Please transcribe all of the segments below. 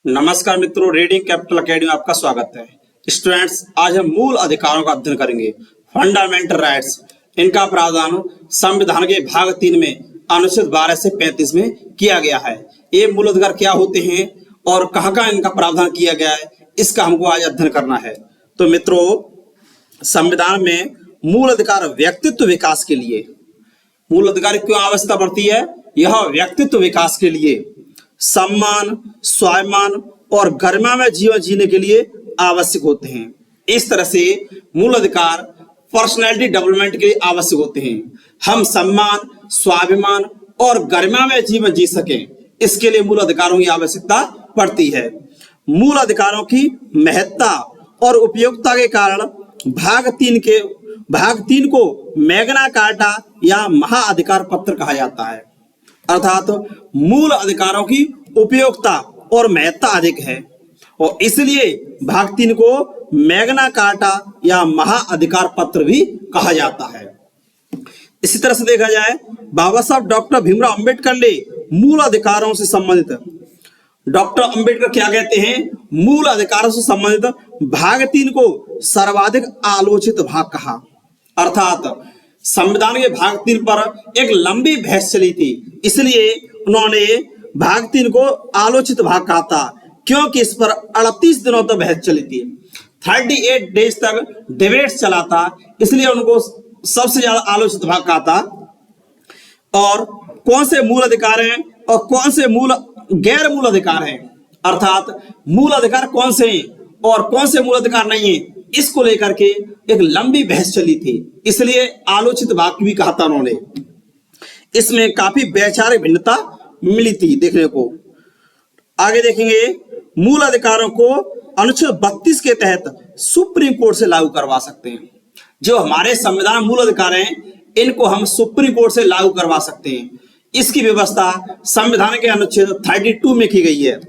नमस्कार मित्रों, reading capital academy में आपका स्वागत है। स्टूडेंट्स, आज हम मूल अधिकारों का अध्ययन करेंगे। फंडामेंटल राइट्स, इनका प्रावधान संविधान के भाग 3 में अनुच्छेद 12 से 35 में किया गया है। ये मूल अधिकार क्या होते हैं और कहाँ इनका प्रावधान किया गया है, इसका हमको आज अध्ययन करना है। तो मित्रों, संविधान में मूल अधिकार व्यक्तित्व विकास के लिए, मूल अधिकार क्यों आवश्यकता पड़ती है? यह व्यक्तित्व विकास के लिए, सम्मान, स्वाभिमान और गरिमा में जीवन जीने के लिए आवश्यक होते हैं। इस तरह से मूल अधिकार पर्सनैलिटी डेवलपमेंट के लिए आवश्यक होते हैं। हम सम्मान, स्वाभिमान और गरिमा में जीवन जी सकें, इसके लिए मूल अधिकारों की आवश्यकता पड़ती है। मूल अधिकारों की महत्ता और उपयोगिता के कारण भाग 3 को मैग्ना कार्टा या महाअधिकार पत्र कहा जाता है। अर्थात मूल अधिकारों की उपयोगिता और महत्ता अधिक है और इसलिए भाग 3 को मैग्ना कार्टा या महाअधिकार पत्र भी कहा जाता है। इसी तरह से देखा जाए, बाबा साहब डॉक्टर भीमराव अंबेडकर ने मूल अधिकारों से संबंधित, डॉक्टर अंबेडकर क्या कहते हैं? मूल अधिकारों से संबंधित भाग 3 को सर्वाधिक आलोचित भाग कहा। अर्थात संविधान के भाग 3 पर एक लंबी बहस चली थी, इसलिए उन्होंने भाग 3 को आलोचित भाग कहा था, क्योंकि इस पर 38 दिनों तक बहस चली थी। 38 डेज तक डिबेट चला था, इसलिए उनको सबसे ज्यादा आलोचित भाग कहा था। और कौन से मूल अधिकार हैं और कौन से गैर मूल अधिकार हैं, अर्थात मूल अधिकार कौन से हैं और कौन से मूल अधिकार नहीं है, इसको लेकर के एक लंबी बहस चली थी, इसलिए आलोचित भाग भी कहा था उन्होंने। इसमें काफी वैचारिक भिन्नता मिली थी देखने को। आगे देखेंगे, मूल अधिकारों को अनुच्छेद 32 के तहत सुप्रीम कोर्ट से लागू करवा सकते हैं। जो हमारे संविधान मूल अधिकार हैं, इनको हम सुप्रीम कोर्ट से लागू करवा सकते हैं। इसकी व्यवस्था संविधान के अनुच्छेद 32 में की गई है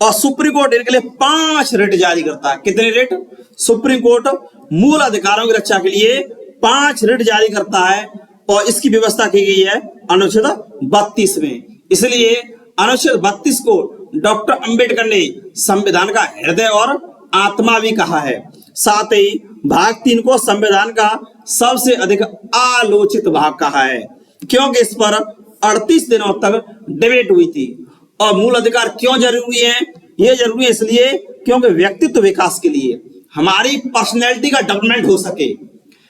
और सुप्रीम कोर्ट इनके लिए 5 रिट जारी करता है। कितने रिट? सुप्रीम कोर्ट मूल अधिकारों की रक्षा के लिए 5 रिट जारी करता है और इसकी व्यवस्था की गई है अनुच्छेद 32 में। इसलिए अनुच्छेद 32 को डॉक्टर अंबेडकर ने संविधान का हृदय और आत्मा भी कहा है। साथ ही भाग 3 को संविधान का सबसे अधिक आलोचित भाग कहा है, क्योंकि इस पर 38 दिनों तक डिबेट हुई थी। और मूल अधिकार क्यों जरूरी है? ये जरूरी है इसलिए क्योंकि व्यक्तित्व विकास के लिए, हमारी पर्सनैलिटी का डेवलपमेंट हो सके,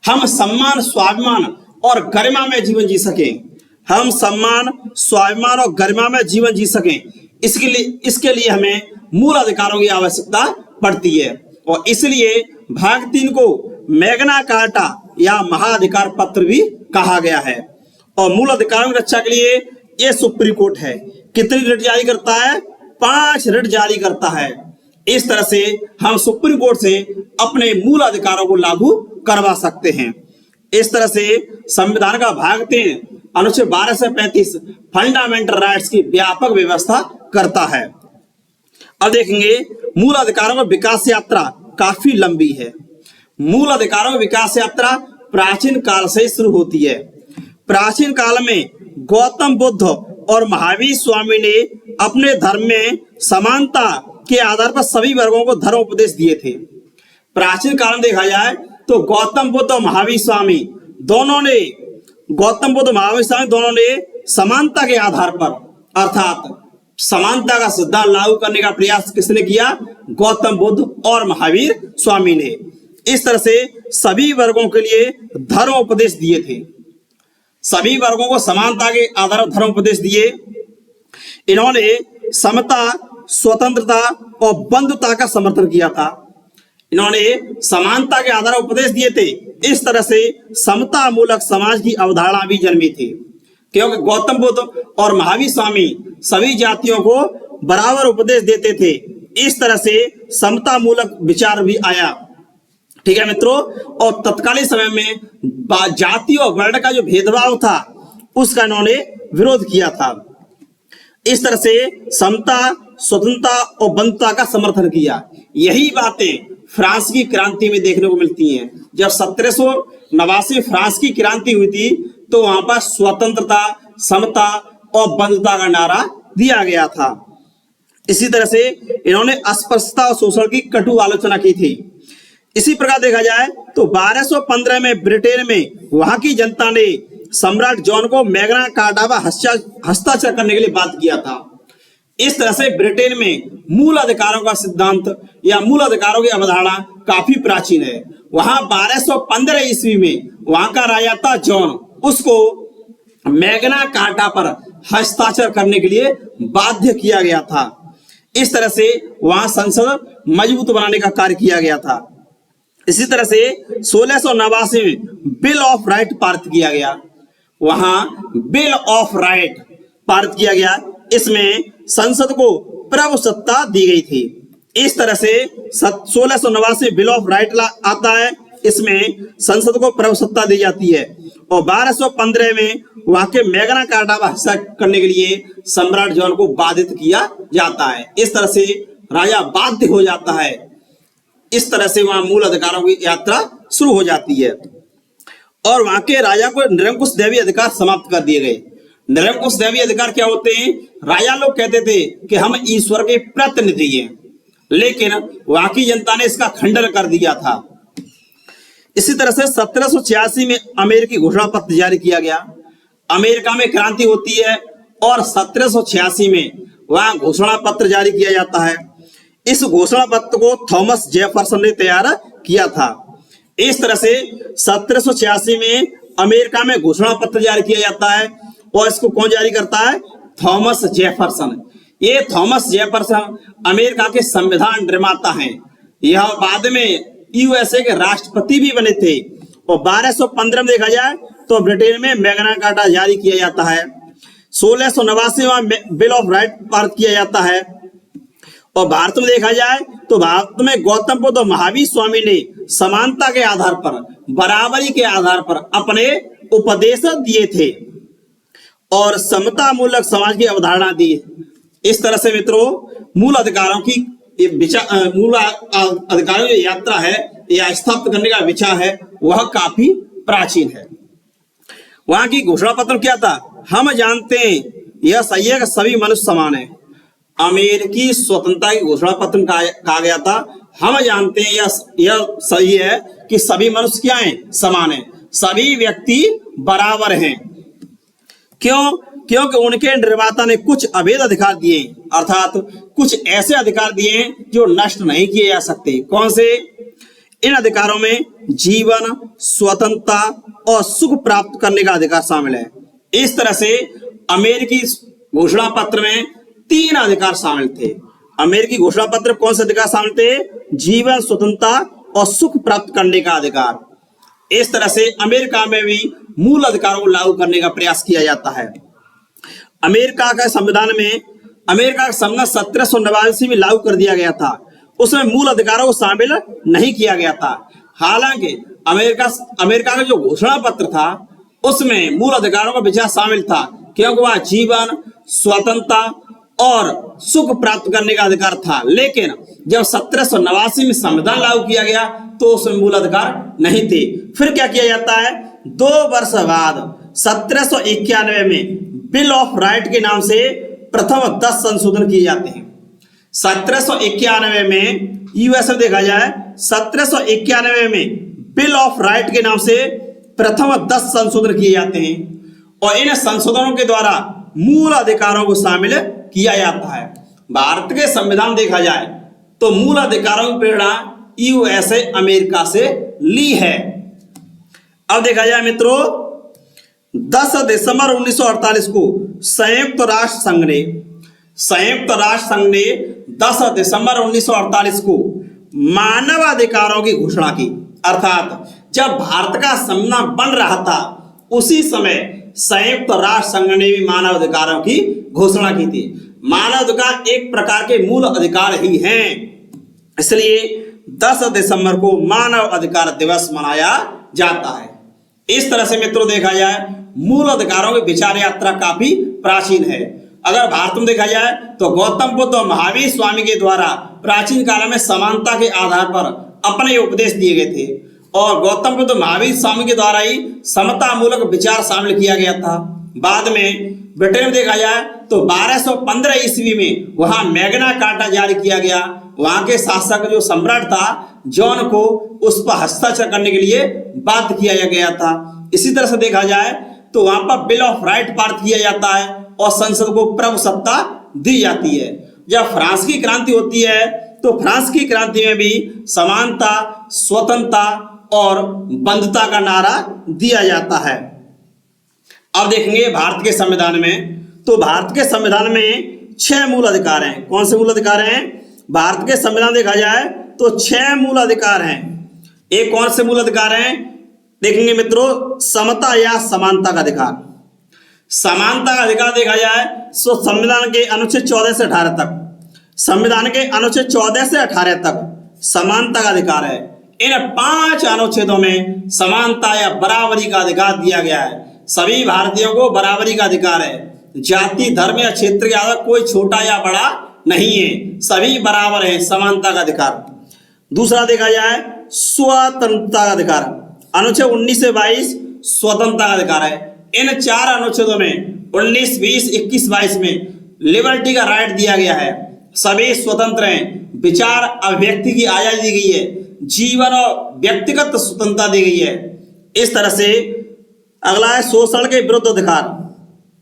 हम सम्मान, स्वाभिमान और गरिमा में जीवन जी सकें, हम सम्मान, स्वाभिमान और गरिमा में जीवन जी सकें, इसके लिए हमें मूल अधिकारों की आवश्यकता पड़ती है। और इसलिए भाग 3 को मैग्ना कार्टा या महाअधिकार पत्र भी कहा गया है। और मूल अधिकारों की रक्षा के लिए ये सुप्रीम कोर्ट है। कितनी रिट जारी करता है? 5 रिट जारी करता है। इस तरह से हम सुप्रीम कोर्ट से अपने मूल अधिकारों को लागू करवा सकते हैं। इस तरह से संविधान का भाग 3 अनुच्छेद 12 से 35 फंडामेंटल राइट्स की व्यापक व्यवस्था करता है। अब देखेंगे, मूल अधिकारों की विकास यात्रा काफी लंबी है। मूल अधिकारों की विकास यात्रा प्राचीन काल से शुरू होती है। प्राचीन काल में गौतम बुद्ध और महावीर स्वामी ने अपने धर्म में समानता के आधार पर सभी वर्गों को धर्म उपदेश दिए थे। प्राचीन काल में देखा जाए तो गौतम बुद्ध और महावीर स्वामी दोनों ने समानता के आधार पर, अर्थात समानता का सिद्धांत लागू करने का प्रयास किसने किया? गौतम बुद्ध और महावीर स्वामी ने। इस तरह से सभी वर्गों के लिए धर्म उपदेश दिए थे, सभी वर्गों को समानता के आधार पर धर्म उपदेश दिए। इन्होंने समता, स्वतंत्रता और बंधुता का समर्थन किया था। इन्होंने समानता के आधार पर उपदेश दिए थे। इस तरह से समता मूलक समाज की अवधारणा भी जन्मी थी, क्योंकि गौतम बुद्ध और महावीर स्वामी सभी जातियों को बराबर उपदेश देते थे। इस तरह से समता मूलक विचार भी आया। ठीक है मित्रों, और तत्कालीन समय में जाति और वर्ण का जो भेदभाव था, उसका इन्होंने विरोध किया था। इस तरह से समता, स्वतंत्रता और बंधुता का समर्थन किया। यही बातें फ्रांस की क्रांति में देखने को मिलती हैं। जब 1789 फ्रांस की क्रांति हुई थी, तो वहां पर स्वतंत्रता, समता और बंधुता का नारा दिया गया था। इसी तरह से इन्होंने अस्पृश्यता और शोषण की कटु आलोचना की थी। इसी प्रकार देखा जाए तो 1215 में ब्रिटेन में वहां की जनता ने सम्राट जॉन को मैग्ना कार्टा पर हस्ताक्षर करने के लिए बात किया था। इस तरह से ब्रिटेन में मूल अधिकारों का सिद्धांत या मूल अधिकारों की अवधारणा काफी प्राचीन है। वहां 1215 ईस्वी में वहां का राजा था जॉन, उसको मैग्ना कार्टा पर हस्ताक्षर करने के लिए बाध्य किया गया था। इस तरह से वहां संसद मजबूत बनाने का कार्य किया गया था। इसी तरह से 1689 में बिल ऑफ राइट पारित किया गया। वहां बिल ऑफ राइट पारित किया गया, इसमें संसद को प्रभुसत्ता दी गई थी। इस तरह से 1689 बिल ऑफ राइट आता है, इसमें संसद को प्रभुसत्ता दी जाती है। और 1215 में वहां के मैग्ना कार्टा पर हस्ताक्षर करने के लिए सम्राट जॉन को बाधित किया जाता है। इस तरह से राजा बाध्य हो जाता है। इस तरह से वहां मूल अधिकारों की यात्रा शुरू हो जाती है और वहां के राजा को निरंकुश दैवीय अधिकार समाप्त कर दिए गए। निरंकुश दैवीय अधिकार क्या होते हैं? राजा लोग कहते थे कि हम ईश्वर के प्रतिनिधि हैं, लेकिन वहां की जनता ने इसका खंडन कर दिया था। इसी तरह से 1786 में अमेरिकी घोषणा पत्र जारी किया गया। अमेरिका में क्रांति होती है और 1786 में वहां घोषणा पत्र जारी किया जाता है। इस घोषणा पत्र को थॉमस जेफरसन ने तैयार किया था। इस तरह से 1786 में अमेरिका में घोषणा पत्र जारी किया जाता है और इसको कौन जारी करता है? Thomas Jefferson. ये थॉमस जेफरसन अमेरिका के संविधान निर्माता हैं। यह बाद में यूएसए के राष्ट्रपति भी बने थे। और 1215 में देखा जाए तो ब्रिटेन में मैग्ना कार्टा जारी किया जाता है। 1689 में बिल ऑफ राइट पारित किया जाता है। और भारत में देखा जाए तो भारत में गौतम बुद्ध और महावीर स्वामी ने समानता के आधार पर, बराबरी के आधार पर अपने उपदेश दिए थे और समता मूलक समाज की अवधारणा दी। इस तरह से मित्रों मूल अधिकारों की मूल अधिकारों की यात्रा है या स्थापित करने का विचार है वह काफी प्राचीन है। वहां की घोषणा पत्र क्या था? हम जानते हैं यह सही है कि सभी मनुष्य समान है। अमेरिकी स्वतंत्रता की घोषणा पत्र में कहा गया था हम जानते हैं यह सही है कि सभी मनुष्य क्या हैं? समान हैं, सभी व्यक्ति बराबर हैं। क्यों? क्योंकि उनके निर्माता ने कुछ अभेद अधिकार दिए, अर्थात कुछ ऐसे अधिकार दिए जो नष्ट नहीं किए जा सकते। कौन से? इन अधिकारों में जीवन, स्वतंत्रता और सुख प्राप्त करने का अधिकार शामिल है। इस तरह से अमेरिकी घोषणा पत्र में 3 अधिकार शामिल थे। अमेरिकी घोषणा पत्र कौन से अधिकार शामिल थे? जीवन, स्वतंत्रता और सुख प्राप्त करने का अधिकार। इस तरह से अमेरिका में भी मूल अधिकारों को लागू करने का प्रयास किया जाता है। अमेरिका का संविधान में अमेरिका का संविधान 1789 में लागू कर दिया गया था। उसमें मूल अधिकारों को शामिल नहीं किया गया था। हालांकि अमेरिका का जो घोषणा पत्र था उसमें मूल अधिकारों का विचार शामिल था, क्योंकि वह जीवन, स्वतंत्रता और सुख प्राप्त करने का अधिकार था। लेकिन जब 1789 में संविधान लागू किया गया तो उसमें मूल अधिकार नहीं थे। फिर क्या किया जाता है? 2 वर्ष बाद 1791 में बिल ऑफ राइट के नाम से प्रथम 10 संशोधन किए जाते हैं। 1791 में यूएस में देखा जाए 1791 में बिल ऑफ राइट के नाम से प्रथम 10 संशोधन किए जाते हैं और इन संशोधनों के द्वारा मूल अधिकारों को शामिल किया जाता है। भारत के संविधान देखा जाए तो मूल अधिकारों की प्रेरणा यूएसए अमेरिका से ली है। अब देखा जाए मित्रों 10 दिसंबर 1948 को संयुक्त राष्ट्र संघ ने 10 दिसंबर 1948 को मानव अधिकारों की घोषणा की। अर्थात जब भारत का संविधान बन रहा था उसी समय संयुक्त राष्ट्र संघ ने भी मानव अधिकारों की घोषणा की थी। मानव अधिकार एक प्रकार के मूल अधिकार ही हैं, इसलिए 10 दिसंबर को मानव अधिकार दिवस मनाया जाता है। इस तरह से मित्रों देखा जाए मूल अधिकारों की विचार यात्रा काफी प्राचीन है। अगर भारत में देखा जाए तो गौतम बुद्ध और महावीर स्वामी के द्वारा प्राचीन काल में समानता के आधार पर अपने उपदेश दिए गए थे और गौतम बुद्ध महावीर स्वामी के द्वारा ही समता मूलक विचार शामिल किया गया था। बाद में ब्रिटेन में देखा जाए तो 1215 ईस्वी में वहां मैग्ना कार्टा जारी किया गया। वहां के शासक जो सम्राट था जॉन को उस पर हस्ताक्षर करने के लिए बाध्य किया गया था। इसी तरह से देखा जाए तो वहां पर बिल ऑफ राइट पारित किया जाता है और संसद को प्रभुसत्ता दी जाती है। जब फ्रांस की क्रांति होती है तो फ्रांस की क्रांति में भी समानता, स्वतंत्रता और बंधुता का नारा दिया जाता है। अब देखेंगे भारत के संविधान में, तो भारत के संविधान में 6 मूल अधिकार हैं। कौन से मूल अधिकार हैं? भारत के संविधान देखा जाए तो 6 मूल अधिकार हैं। एक कौन से मूल अधिकार हैं देखेंगे मित्रों, समता या समानता का अधिकार। समानता का अधिकार देखा जाए तो संविधान के अनुच्छेद 14 से 18 तक, संविधान के अनुच्छेद 14 से 18 तक समानता का अधिकार है। इन 5 अनुच्छेदों में समानता या बराबरी का अधिकार दिया गया है। सभी भारतीयों को बराबरी का अधिकार है। जाति, धर्म या क्षेत्र के आधार कोई छोटा या बड़ा नहीं है, सभी बराबर है, समानता का अधिकार। दूसरा देखा जाए स्वतंत्रता का अधिकार, अनुच्छेद 19 से 22 स्वतंत्रता का अधिकार है। इन 4 अनुच्छेदों में 19, 20, 21, 22 में लिबर्टी का राइट दिया गया है। सभी स्वतंत्र हैं, विचार अभिव्यक्ति की आजादी दी गई है, जीवन और व्यक्तिगत स्वतंत्रता दी गई है। इस तरह से अगला है शोषण के विरुद्ध अधिकार,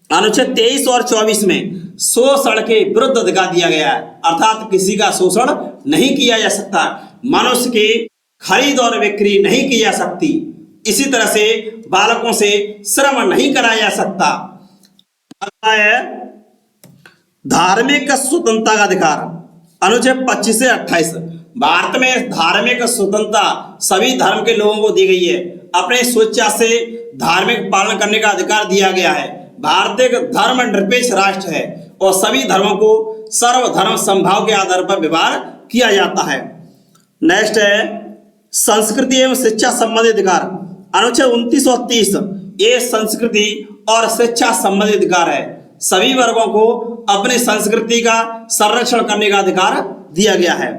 अनुच्छेद 23 और 24 में शोषण के विरुद्ध अधिकार दिया गया है, अर्थात किसी का शोषण नहीं किया जा सकता, मनुष्य की खरीद और बिक्री नहीं की जा सकती। इसी तरह से बालकों से श्रम नहीं कराया जा सकता। अगला है धार्मिक स्वतंत्रता का अधिकार, अनुच्छेद 25 से 28। भारत में धार्मिक स्वतंत्रता सभी धर्म के लोगों को दी गई है। अपने स्वेच्छा से धार्मिक पालन करने का अधिकार दिया गया है। भारत एक धर्मनिरपेक्ष राष्ट्र है और सभी धर्मों को सर्वधर्म समभाव के आधार पर व्यवहार किया जाता है। नेक्स्ट है संस्कृति एवं शिक्षा संबंधी अधिकार, अनुच्छेद 29 और 30। ये संस्कृति और शिक्षा संबंधी अधिकार है। सभी वर्गों को अपनी संस्कृति का संरक्षण करने का अधिकार दिया गया है।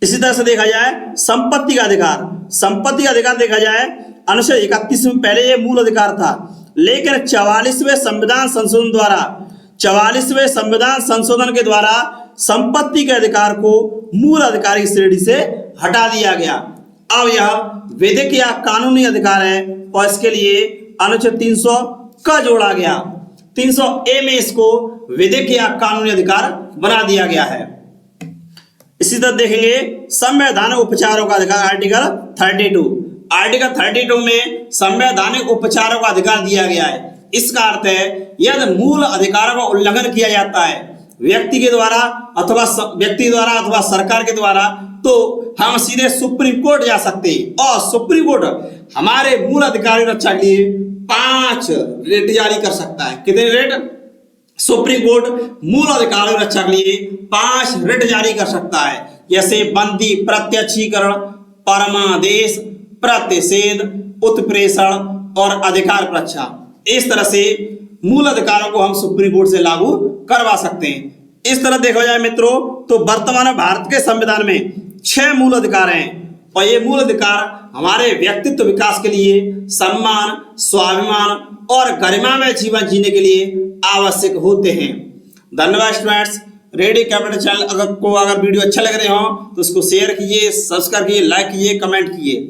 इसी तरह से देखा जाए संपत्ति का अधिकार, संपत्ति का अधिकार देखा जाए अनुच्छेद 31 में पहले ये मूल अधिकार था, लेकिन 44वें संविधान संशोधन के द्वारा संपत्ति के अधिकार को मूल अधिकार की श्रेणी से हटा दिया गया। अब यह विधिक या कानूनी अधिकार है और इसके लिए अनुच्छेद 300 का जोड़ा गया। 300A में इसको विधिक या कानूनी अधिकार बना दिया गया है। इसी तरह देखेंगे संवैधानिक उपचारों का अधिकार, आर्टिकल 32। आर्टिकल 32 में संवैधानिक उपचारों का अधिकार दिया गया है। इसका अर्थ है यदि मूल अधिकारों का उल्लंघन किया जाता है व्यक्ति द्वारा अथवा सरकार के द्वारा, तो हम सीधे सुप्रीम कोर्ट जा सकते हैं और सुप्रीम कोर्ट हमारे मूल अधिकारों की रक्षा के लिए 5 रिट जारी कर सकता है। कितने रिट? सुप्रीम कोर्ट मूल अधिकारों की रक्षा के लिए 5 रिट जारी कर सकता है, जैसे बंदी, प्रत्यक्षीकरण, परमादेश, प्रतिषेध, उत्प्रेषण और अधिकार रक्षा। इस तरह से मूल अधिकारों को हम सुप्रीम कोर्ट से लागू करवा सकते हैं। इस तरह देखा जाए मित्रों तो वर्तमान भारत के संविधान में 6 मूल अधिकार हैं और ये मूल अधिकार हमारे व्यक्तित्व विकास के लिए, सम्मान, स्वाभिमान और गरिमामय जीवन जीने के लिए आवश्यक होते हैं। धन्यवाद स्टूडेंट्स। रेडी कैपिटल चैनल अगर वीडियो अच्छा लग रहे हो तो उसको शेयर कीजिए, सब्सक्राइब कीजिए, लाइक कीजिए, कमेंट कीजिए।